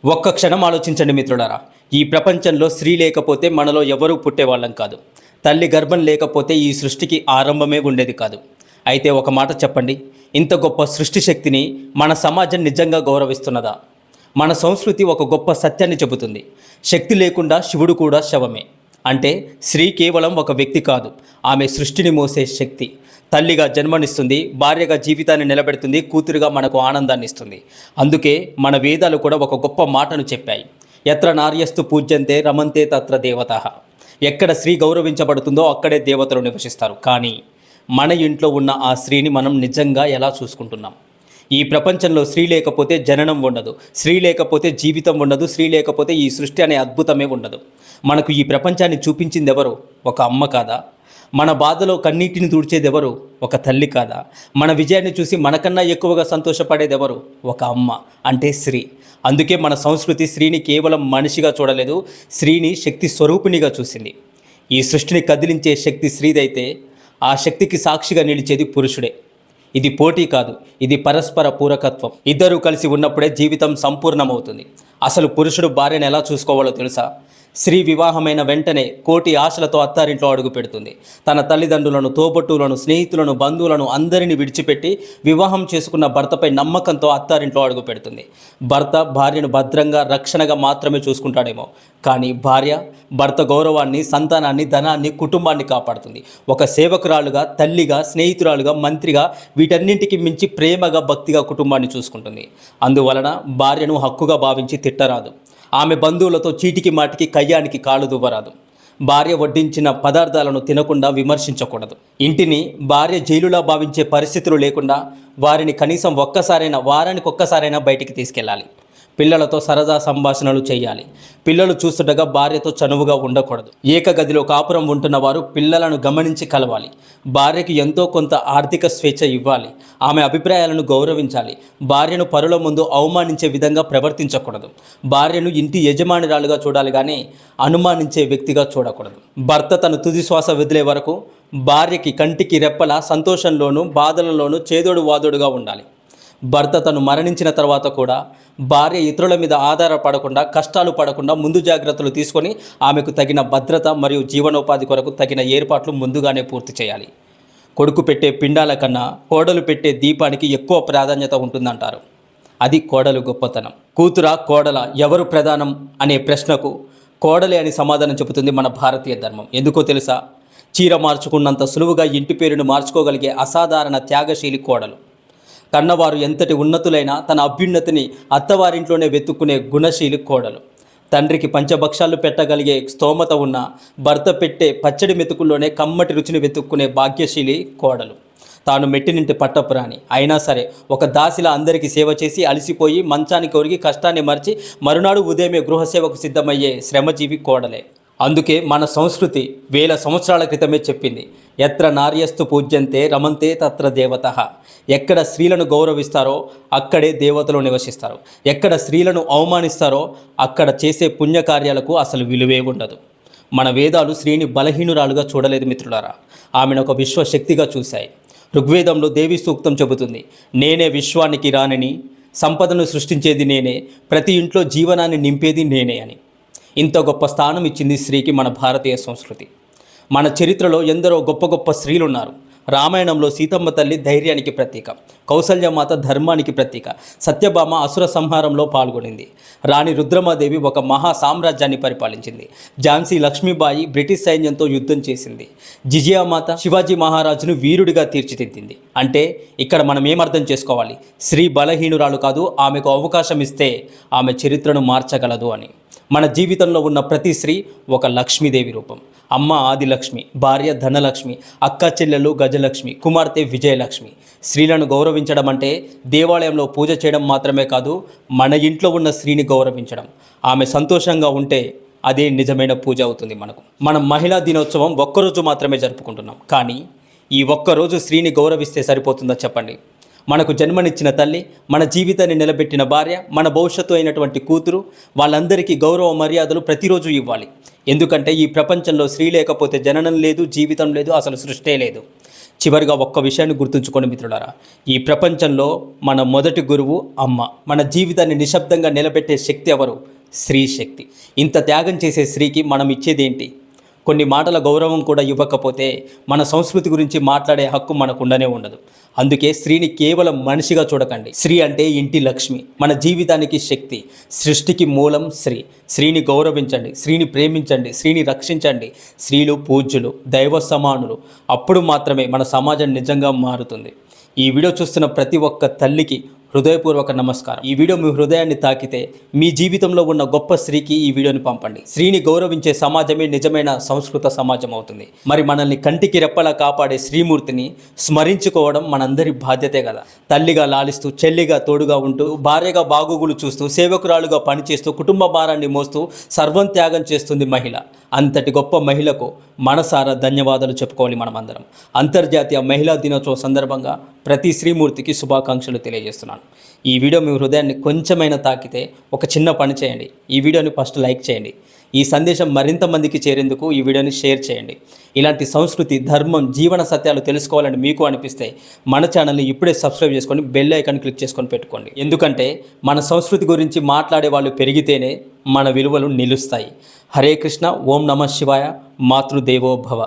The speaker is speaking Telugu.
ఒక్క క్షణం ఆలోచించండి మిత్రులారా. ఈ ప్రపంచంలో స్త్రీ లేకపోతే మనలో ఎవరూ పుట్టేవాళ్ళం కాదు. తల్లి గర్భం లేకపోతే ఈ సృష్టికి ఆరంభమే ఉండేది కాదు. అయితే ఒక మాట చెప్పండి, ఇంత గొప్ప సృష్టి శక్తిని మన సమాజం నిజంగా గౌరవిస్తున్నదా? మన సంస్కృతి ఒక గొప్ప సత్యాన్ని చెబుతుంది. శక్తి లేకుండా శివుడు కూడా శవమే. అంటే స్త్రీ కేవలం ఒక వ్యక్తి కాదు, ఆమె సృష్టిని మోసే శక్తి. తల్లిగా జన్మనిస్తుంది, భార్యగా జీవితాన్ని నిలబెడుతుంది, కూతురుగా మనకు ఆనందాన్ని ఇస్తుంది. అందుకే మన వేదాలు కూడా ఒక గొప్ప మాటను చెప్పాయి. ఎత్ర నార్యస్తు పూజ్యంతే రమంతే తత్ర దేవతః. ఎక్కడ స్త్రీ గౌరవించబడుతుందో అక్కడే దేవతలు నివసిస్తారు. కానీ మన ఇంట్లో ఉన్న ఆ స్త్రీని మనం నిజంగా ఎలా చూసుకుంటున్నాం? ఈ ప్రపంచంలో స్త్రీ లేకపోతే జననం ఉండదు, స్త్రీ లేకపోతే జీవితం ఉండదు, స్త్రీ లేకపోతే ఈ సృష్టి అనే అద్భుతమే ఉండదు. మనకు ఈ ప్రపంచాన్ని చూపించింది ఎవరు? ఒక అమ్మ కాదా? మన బాధలో కన్నీటిని తుడిచేదెవరు? ఒక తల్లి కాదా? మన విజయాన్ని చూసి మనకన్నా ఎక్కువగా సంతోషపడేదెవరు? ఒక అమ్మ, అంటే స్త్రీ. అందుకే మన సంస్కృతి స్త్రీని కేవలం మనిషిగా చూడలేదు, స్త్రీని శక్తి స్వరూపిణిగా చూసింది. ఈ సృష్టిని కదిలించే శక్తి స్త్రీదైతే ఆ శక్తికి సాక్షిగా నిలిచేది పురుషుడే. ఇది పోటీ కాదు, ఇది పరస్పర పూరకత్వం. ఇద్దరూ కలిసి ఉన్నప్పుడే జీవితం సంపూర్ణమవుతుంది. అసలు పురుషుడు భార్యను ఎలా చూసుకోవాలో తెలుసా? స్త్రీ వివాహమైన వెంటనే కోటి ఆశలతో అత్తారింట్లో అడుగు పెడుతుంది. తన తల్లిదండ్రులను, తోబట్టువులను, స్నేహితులను, బంధువులను అందరినీ విడిచిపెట్టి వివాహం చేసుకున్న భర్తపై నమ్మకంతో అత్తారింట్లో అడుగు పెడుతుంది. భర్త భార్యను భద్రంగా, రక్షణగా మాత్రమే చూసుకుంటాడేమో, కానీ భార్య భర్త గౌరవాన్ని, సంతానాన్ని, ధనాన్ని, కుటుంబాన్ని కాపాడుతుంది. ఒక సేవకురాలుగా, తల్లిగా, స్నేహితురాలుగా, మంత్రిగా, వీటన్నింటికి మించి ప్రేమగా, భక్తిగా కుటుంబాన్ని చూసుకుంటుంది. అందువలన భార్యను హక్కుగా భావించి తిట్టరాదు. ఆమె బంధువులతో చీటికి మాటికి కయ్యానికి కాలు దువ్వరాదు. భార్య వడ్డించిన పదార్థాలను తినకుండా విమర్శించకూడదు. ఇంటిని భార్య జైలులా భావించే పరిస్థితులు లేకుండా వారిని కనీసం వారానికి ఒక్కసారైనా బయటికి తీసుకెళ్ళాలి. పిల్లలతో సరదా సంభాషణలు చేయాలి. పిల్లలు చూస్తుండగా భార్యతో చనువుగా ఉండకూడదు. ఏకగదిలో కాపురం ఉంటున్న వారు పిల్లలను గమనించి కలవాలి. భార్యకి ఎంతో కొంత ఆర్థిక స్వేచ్ఛ ఇవ్వాలి. ఆమె అభిప్రాయాలను గౌరవించాలి. భార్యను పరుల ముందు అవమానించే విధంగా ప్రవర్తించకూడదు. భార్యను ఇంటి యజమానురాలుగా చూడాలి, కానీ అనుమానించే వ్యక్తిగా చూడకూడదు. భర్త తన తుది శ్వాస వదిలే వరకు భార్యకి కంటికి రెప్పలా సంతోషంలోనూ బాధలలోనూ చేదోడు వాదోడుగా ఉండాలి. భర్త తను మరణించిన తర్వాత కూడా భార్య ఇతరుల మీద ఆధారపడకుండా, కష్టాలు పడకుండా ముందు జాగ్రత్తలు తీసుకొని ఆమెకు తగిన భద్రత మరియు జీవనోపాధి కొరకు తగిన ఏర్పాట్లు ముందుగానే పూర్తి చేయాలి. కొడుకు పెట్టే పిండాల కన్నా కోడలు పెట్టే దీపానికి ఎక్కువ ప్రాధాన్యత ఉంటుందంటారు. అది కోడలు గొప్పతనం. కూతురా కోడల ఎవరు ప్రధానం అనే ప్రశ్నకు కోడలే అని సమాధానం చెబుతుంది మన భారతీయ ధర్మం. ఎందుకో తెలుసా? చీర మార్చుకున్నంత సులువుగా ఇంటి పేరును మార్చుకోగలిగే అసాధారణ త్యాగశీలి కోడలు. కన్నవారు ఎంతటి ఉన్నతులైనా తన అభ్యున్నతిని అత్తవారింట్లోనే వెతుక్కునే గుణశీలి కోడలు. తండ్రికి పంచభక్షాలు పెట్టగలిగే స్తోమత ఉన్న భర్త పెట్టే పచ్చడి మెతుకుల్లోనే కమ్మటి రుచిని వెతుక్కునే భాగ్యశీలి కోడలు. తాను మెట్టినింటి పట్టపురాణి అయినా సరే ఒక దాసిలా అందరికీ సేవ చేసి అలసిపోయి మంచానికి ఒరిగి కష్టాన్ని మరిచి మరునాడు ఉదయమే గృహసేవకు సిద్ధమయ్యే శ్రమజీవి కోడలే. అందుకే మన సంస్కృతి వేల సంవత్సరాల క్రితమే చెప్పింది, ఎత్ర నార్యస్తు పూజ్యంతే రమంతే తత్ర దేవతః. ఎక్కడ స్త్రీలను గౌరవిస్తారో అక్కడే దేవతలు నివసిస్తారు. ఎక్కడ స్త్రీలను అవమానిస్తారో అక్కడ చేసే పుణ్యకార్యాలకు అసలు విలువే ఉండదు. మన వేదాలు స్త్రీని బలహీనురాలుగా చూడలేదు మిత్రులారా, ఆమెను ఒక విశ్వశక్తిగా చూశాయి. ఋగ్వేదంలో దేవి సూక్తం చెబుతుంది, నేనే విశ్వానికి రాణిని, సంపదను సృష్టించేది నేనే, ప్రతి ఇంట్లో జీవనాన్ని నింపేది నేనే అని. ఇంత గొప్ప స్థానం ఇచ్చింది స్త్రీకి మన భారతీయ సంస్కృతి. మన చరిత్రలో ఎందరో గొప్ప గొప్ప స్త్రీలు ఉన్నారు. రామాయణంలో సీతమ్మ తల్లి ధైర్యానికి ప్రతీక, కౌసల్యమాత ధర్మానికి ప్రతీక, సత్యభామ అసుర సంహారంలో పాల్గొనింది, రాణి రుద్రమాదేవి ఒక మహా సామ్రాజ్యాన్ని పరిపాలించింది, ఝాన్సీ లక్ష్మీబాయి బ్రిటిష్ సైన్యంతో యుద్ధం చేసింది, జిజియామాత శివాజీ మహారాజును వీరుడిగా తీర్చిదిద్దింది. అంటే ఇక్కడ మనం ఏమర్థం చేసుకోవాలి? స్త్రీ బలహీనురాలు కాదు, ఆమెకు అవకాశం ఇస్తే ఆమె చరిత్రను మార్చగలదు అని. మన జీవితంలో ఉన్న ప్రతి స్త్రీ ఒక లక్ష్మీదేవి రూపం. అమ్మ ఆదిలక్ష్మి, భార్య ధనలక్ష్మి, అక్క చెల్లెలు గజలక్ష్మి, కుమార్తె విజయలక్ష్మి. స్త్రీలను గౌరవించడం అంటే దేవాలయంలో పూజ చేయడం మాత్రమే కాదు, మన ఇంట్లో ఉన్న స్త్రీని గౌరవించడం. ఆమె సంతోషంగా ఉంటే అదే నిజమైన పూజ అవుతుంది మనకు. మనం మహిళా దినోత్సవం ఒక్కరోజు మాత్రమే జరుపుకుంటున్నాం, కానీ ఈ ఒక్కరోజు స్త్రీని గౌరవిస్తే సరిపోతుందా చెప్పండి? మనకు జన్మనిచ్చిన తల్లి, మన జీవితాన్ని నిలబెట్టిన భార్య, మన భవిష్యత్తు అయినటువంటి కూతురు, వాళ్ళందరికీ గౌరవ మర్యాదలు ప్రతిరోజు ఇవ్వాలి. ఎందుకంటే ఈ ప్రపంచంలో స్త్రీ లేకపోతే జననం లేదు, జీవితం లేదు, అసలు సృష్టే లేదు. చివరిగా ఒక్క విషయాన్ని గుర్తుంచుకోండి మిత్రులారా, ఈ ప్రపంచంలో మన మొదటి గురువు అమ్మ. మన జీవితాన్ని నిశ్శబ్దంగా నిలబెట్టే శక్తి ఎవరు? స్త్రీ శక్తి. ఇంత త్యాగం చేసే స్త్రీకి మనం ఇచ్చేదేంటి? కొన్ని మాటల గౌరవం కూడా ఇవ్వకపోతే మన సంస్కృతి గురించి మాట్లాడే హక్కు మనకు ఉండనే ఉండదు. అందుకే స్త్రీని కేవలం మనిషిగా చూడకండి. స్త్రీ అంటే ఇంటి లక్ష్మి, మన జీవితానికి శక్తి, సృష్టికి మూలం స్త్రీ. స్త్రీని గౌరవించండి, స్త్రీని ప్రేమించండి, స్త్రీని రక్షించండి. స్త్రీలు పూజ్యులు, దైవ సమానులు. అప్పుడు మాత్రమే మన సమాజం నిజంగా మారుతుంది. ఈ వీడియో చూస్తున్న ప్రతి ఒక్క తల్లికి హృదయపూర్వక నమస్కారం. ఈ వీడియో మీ హృదయాన్ని తాకితే మీ జీవితంలో ఉన్న గొప్ప స్త్రీకి ఈ వీడియోని పంపండి. స్త్రీని గౌరవించే సమాజమే నిజమైన సంస్కృత సమాజం అవుతుంది. మరి మనల్ని కంటికి రెప్పలా కాపాడే శ్రీమూర్తిని స్మరించుకోవడం మనందరి బాధ్యతే కదా. తల్లిగా లాలిస్తూ, చెల్లిగా తోడుగా ఉంటూ, భార్యగా బాగోగులు చూస్తూ, సేవకురాలుగా పనిచేస్తూ, కుటుంబ భారాన్ని మోస్తూ సర్వం త్యాగం చేస్తుంది మహిళ. అంతటి గొప్ప మహిళకు మనసారా ధన్యవాదాలు చెప్పుకోవాలి మనమందరం. అంతర్జాతీయ మహిళా దినోత్సవం సందర్భంగా ప్రతి శ్రీమూర్తికి శుభాకాంక్షలు తెలియజేస్తున్నాను. ఈ వీడియో మీ హృదయాన్ని కొంచెమైనా తాకితే ఒక చిన్న పని చేయండి. ఈ వీడియోని ఫస్ట్ లైక్ చేయండి. ఈ సందేశం మరింత మందికి చేరేందుకు ఈ వీడియోని షేర్ చేయండి. ఇలాంటి సంస్కృతి, ధర్మం, జీవన సత్యాలు తెలుసుకోవాలని మీకు అనిపిస్తే మన ఛానల్ని ఇప్పుడే సబ్స్క్రైబ్ చేసుకొని బెల్ ఐకాన్ క్లిక్ చేసుకొని పెట్టుకోండి. ఎందుకంటే మన సంస్కృతి గురించి మాట్లాడే వాళ్ళు పెరిగితేనే మన విలువలు నిలుస్తాయి. హరే కృష్ణ. ఓం నమః శివాయ. మాతృదేవో భవ.